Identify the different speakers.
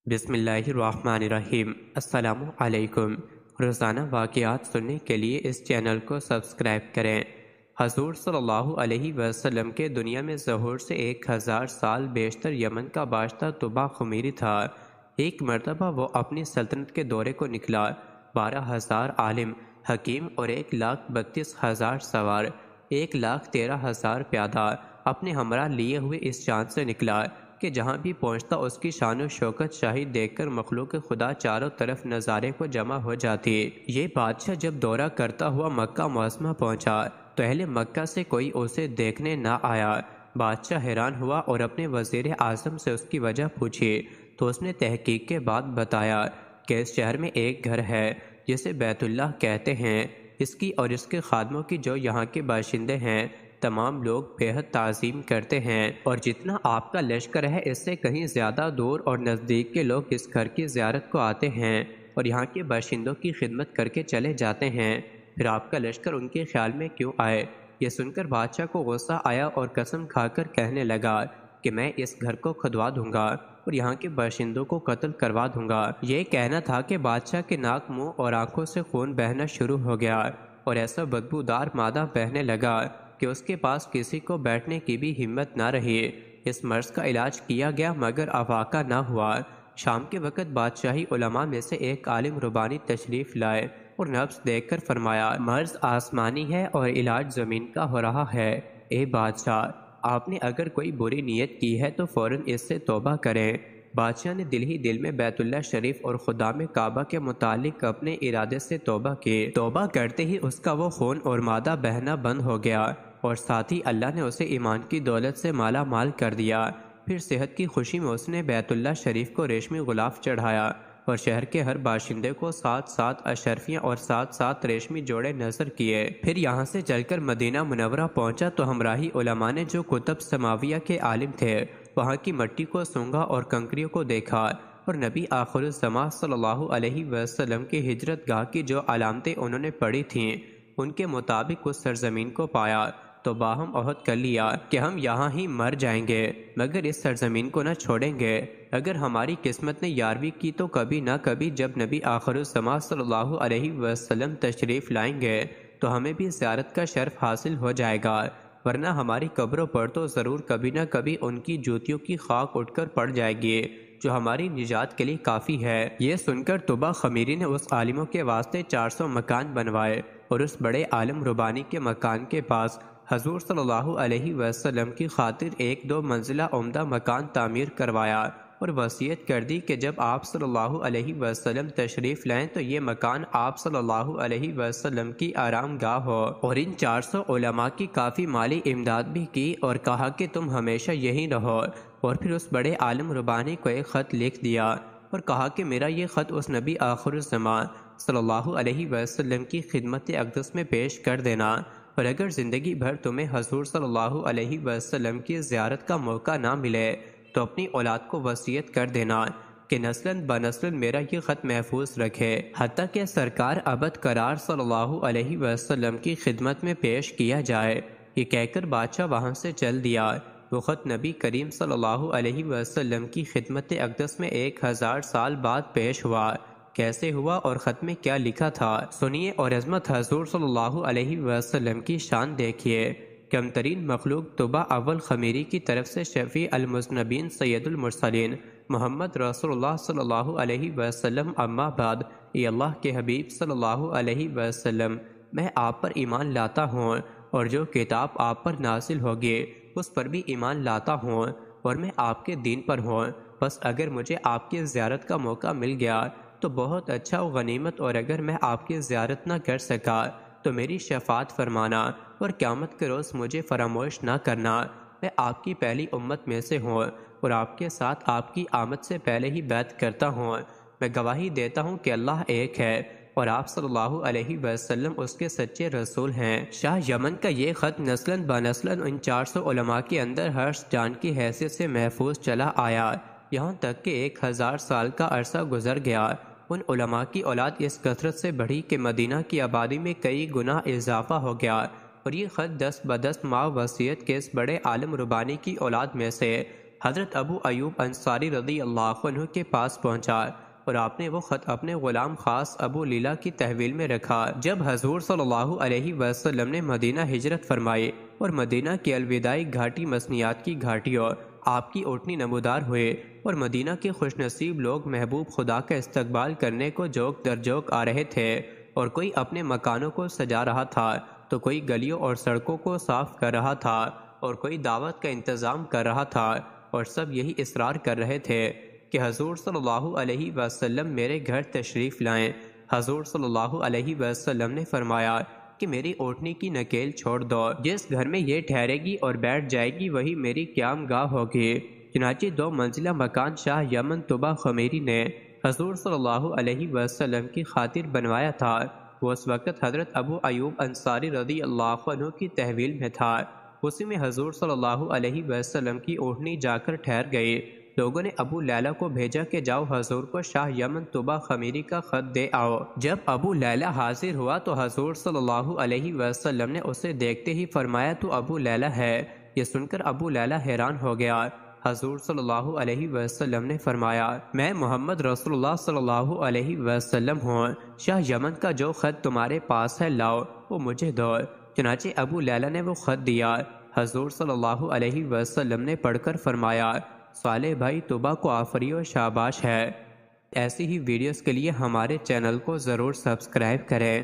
Speaker 1: بسم اللہ الرحمن الرحیم۔ السلام علیکم۔ روزانہ واقعات سننے کے لیے اس چینل کو سبسکرائب کریں۔ حضور صلی اللہ علیہ وسلم کے دنیا میں ظہور سے 1000 سال بیشتر یمن کا بادشاہ طبع خمیری تھا۔ ایک مرتبہ وہ اپنی سلطنت کے دورے کو نکلا۔ 12,000 عالم حکیم اور 1,32,000 سوار، 1,13,000 پیادہ اپنے ہمراہ لیے ہوئے اس چاند سے نکلا کہ جہاں بھی پہنچتا اس کی شان و شوکت شاہی دیکھ کر مخلوق خدا چاروں طرف نظارے کو جمع ہو جاتی۔ یہ بادشاہ جب دورہ کرتا ہوا مکہ معظمہ پہنچا تو اہل مکہ سے کوئی اسے دیکھنے نہ آیا۔ بادشاہ حیران ہوا اور اپنے وزیر اعظم سے اس کی وجہ پوچھی تو اس نے تحقیق کے بعد بتایا کہ اس شہر میں ایک گھر ہے جسے بیت اللہ کہتے ہیں۔ اس کی اور اس کے خادموں کی جو یہاں کے باشندے ہیں تمام لوگ بے حد تعظیم کرتے ہیں، اور جتنا آپ کا لشکر ہے اس سے کہیں زیادہ دور اور نزدیک کے لوگ اس گھر کی زیارت کو آتے ہیں اور یہاں کے باشندوں کی خدمت کر کے چلے جاتے ہیں۔ پھر آپ کا لشکر ان کے خیال میں کیوں آئے؟ یہ سن کر بادشاہ کو غصہ آیا اور قسم کھا کر کہنے لگا کہ میں اس گھر کو کھدوا دوں گا اور یہاں کے باشندوں کو قتل کروا دوں گا۔ یہ کہنا تھا کہ بادشاہ کے ناک، منہ اور آنکھوں سے خون بہنا شروع ہو گیا اور ایسا بدبودار مادہ بہنے لگا کہ اس کے پاس کسی کو بیٹھنے کی بھی ہمت نہ رہی۔ اس مرض کا علاج کیا گیا مگر افاقہ نہ ہوا۔ شام کے وقت بادشاہی علماء میں سے ایک عالم ربانی تشریف لائے اور نبض دیکھ کر فرمایا، مرض آسمانی ہے اور علاج زمین کا ہو رہا ہے۔ اے بادشاہ، آپ نے اگر کوئی بری نیت کی ہے تو فوراً اس سے توبہ کریں۔ بادشاہ نے دل ہی دل میں بیت اللہ شریف اور خدا میں کعبہ کے متعلق اپنے ارادے سے توبہ کی۔ توبہ کرتے ہی اس کا وہ خون اور مادہ بہنا بند ہو گیا اور ساتھ ہی اللہ نے اسے ایمان کی دولت سے مالا مال کر دیا۔ پھر صحت کی خوشی میں اس نے بیت اللہ شریف کو ریشمی غلاف چڑھایا اور شہر کے ہر باشندے کو 7 اشرفیاں اور 7 ریشمی جوڑے نظر کیے۔ پھر یہاں سے چل کر مدینہ منورہ پہنچا تو ہمراہی علماء نے جو کتب سماویہ کے عالم تھے وہاں کی مٹی کو سونگھا اور کنکریوں کو دیکھا اور نبی آخر الزماں صلی اللہ علیہ وسلم کی ہجرت گاہ کی جو علامتیں انہوں نے پڑھی تھیں ان کے مطابق اس سرزمین کو پایا تو باہم عہد کر لیا کہ ہم یہاں ہی مر جائیں گے مگر اس سرزمین کو نہ چھوڑیں گے۔ اگر ہماری قسمت نے یاروی کی تو کبھی نہ کبھی جب نبی آخر الزماں صلی اللہ علیہ وسلم تشریف لائیں گے تو ہمیں بھی زیارت کا شرف حاصل ہو جائے گا، ورنہ ہماری قبروں پر تو ضرور کبھی نہ کبھی ان کی جوتیوں کی خاک اٹھ کر پڑ جائے گی جو ہماری نجات کے لیے کافی ہے۔ یہ سن کر طبع خمیری نے اس عالموں کے واسطے 400 مکان بنوائے اور اس بڑے عالم ربانی کے مکان کے پاس حضور صلی اللہ علیہ وسلم کی خاطر 1-2 منزلہ عمدہ مکان تعمیر کروایا اور وصیت کر دی کہ جب آپ صلی اللہ علیہ وسلم تشریف لائیں تو یہ مکان آپ صلی اللہ علیہ وسلم کی آرام گاہ ہو، اور ان 400 علماء کی کافی مالی امداد بھی کی اور کہا کہ تم ہمیشہ یہیں رہو، اور پھر اس بڑے عالم ربانی کو ایک خط لکھ دیا اور کہا کہ میرا یہ خط اس نبی آخر الزمان صلی اللہ علیہ وسلم کی خدمت اقدس میں پیش کر دینا، اور اگر زندگی بھر تمہیں حضور صلی اللہ علیہ وسلم کی زیارت کا موقع نہ ملے تو اپنی اولاد کو وصیت کر دینا کہ نسلاً بنسل میرا یہ خط محفوظ رکھے حتیٰ کہ سرکار ابد قرار صلی اللہ علیہ وسلم کی خدمت میں پیش کیا جائے۔ یہ کہہ کر بادشاہ وہاں سے چل دیا۔ وہ خط نبی کریم صلی اللہ علیہ وسلم کی خدمت اقدس میں 1000 سال بعد پیش ہوا۔ کیسے ہوا اور خط میں کیا لکھا تھا سنیے اور عظمت حضور صلی اللہ علیہ وسلم کی شان دیکھیے۔ کم ترین مخلوق طبع اول خمیری کی طرف سے شفیع المذنبین سید المرسلین محمد رسول اللہ صلی اللہ علیہ وسلم، اما بعد، اے اللہ کے حبیب صلی اللہ علیہ وسلم، میں آپ پر ایمان لاتا ہوں اور جو کتاب آپ پر نازل ہوگی اس پر بھی ایمان لاتا ہوں اور میں آپ کے دین پر ہوں۔ بس اگر مجھے آپ کی زیارت کا موقع مل گیا تو بہت اچھا و غنیمت، اور اگر میں آپ کی زیارت نہ کر سکا تو میری شفاعت فرمانا اور قیامت کے روز مجھے فراموش نہ کرنا۔ میں آپ کی پہلی امت میں سے ہوں اور آپ کے ساتھ آپ کی آمد سے پہلے ہی بیعت کرتا ہوں۔ میں گواہی دیتا ہوں کہ اللہ ایک ہے اور آپ صلی اللہ علیہ وسلم اس کے سچے رسول ہیں۔ شاہ یمن کا یہ خط نسلاً بنسلاً ان 400 علماء کے اندر ہر جان کی حیثیت سے محفوظ چلا آیا، یہاں تک کہ 1000 سال کا عرصہ گزر گیا۔ ان علماء کی اولاد اس کثرت سے بڑھی کہ مدینہ کی آبادی میں کئی گنا اضافہ ہو گیا، اور یہ خط 10 بدست ماہ وصیت کے اس بڑے عالم ربانی کی اولاد میں سے حضرت ابو ایوب انصاری رضی اللہ عنہ کے پاس پہنچا اور آپ نے وہ خط اپنے غلام خاص ابو لیلہ کی تحویل میں رکھا۔ جب حضور صلی اللہ علیہ وسلم نے مدینہ ہجرت فرمائی اور مدینہ کی الوداعی گھاٹی مسنیات کی گھاٹیوں آپ کی اونٹنی نمودار ہوئے اور مدینہ کے خوش نصیب لوگ محبوب خدا کا استقبال کرنے کو جوک در جوک آ رہے تھے، اور کوئی اپنے مکانوں کو سجا رہا تھا تو کوئی گلیوں اور سڑکوں کو صاف کر رہا تھا اور کوئی دعوت کا انتظام کر رہا تھا، اور سب یہی اصرار کر رہے تھے کہ حضور صلی اللہ علیہ وسلم میرے گھر تشریف لائیں۔ حضور صلی اللہ علیہ وسلم نے فرمایا کہ میری اوٹنی کی نکیل چھوڑ دو، جس گھر میں یہ ٹھہرے گی اور بیٹھ جائے گی وہی میری قیام گاہ ہوگی۔ چنانچہ 2 منزلہ مکان شاہ یمن طبہ خمیری نے حضور صلی اللہ علیہ وسلم کی خاطر بنوایا تھا۔ وہ اس وقت حضرت ابو ایوب انصاری رضی اللہ عنہ کی تحویل میں تھا۔ اسی میں حضور صلی اللہ علیہ وسلم کی اوٹنی جا کر ٹھہر گئی۔ لوگوں نے ابو لیلہ کو بھیجا کہ جاؤ حضور کو شاہ یمن طبہ خمیری کا خط دے آؤ۔ جب ابو لیلہ حاضر ہوا تو حضور صلی اللہ علیہ وسلم نے اسے دیکھتے ہی فرمایا تو ابو لیلہ ہے۔ یہ سن کر ابو لیلہ حیران ہو گیا۔ حضور صلی اللہ علیہ وسلم نے فرمایا میں محمد رسول اللہ صلی اللہ علیہ وسلم ہوں، شاہ یمن کا جو خط تمہارے پاس ہے لاؤ، وہ مجھے دو۔ چنانچہ ابو لیلہ نے وہ خط دیا۔ حضور صلی اللہ علیہ وسلم نے پڑھ کر فرمایا صالح بھائی طبہ کو آفری و شاباش ہے۔ ایسی ہی ویڈیوز کے لیے ہمارے چینل کو ضرور سبسکرائب کریں۔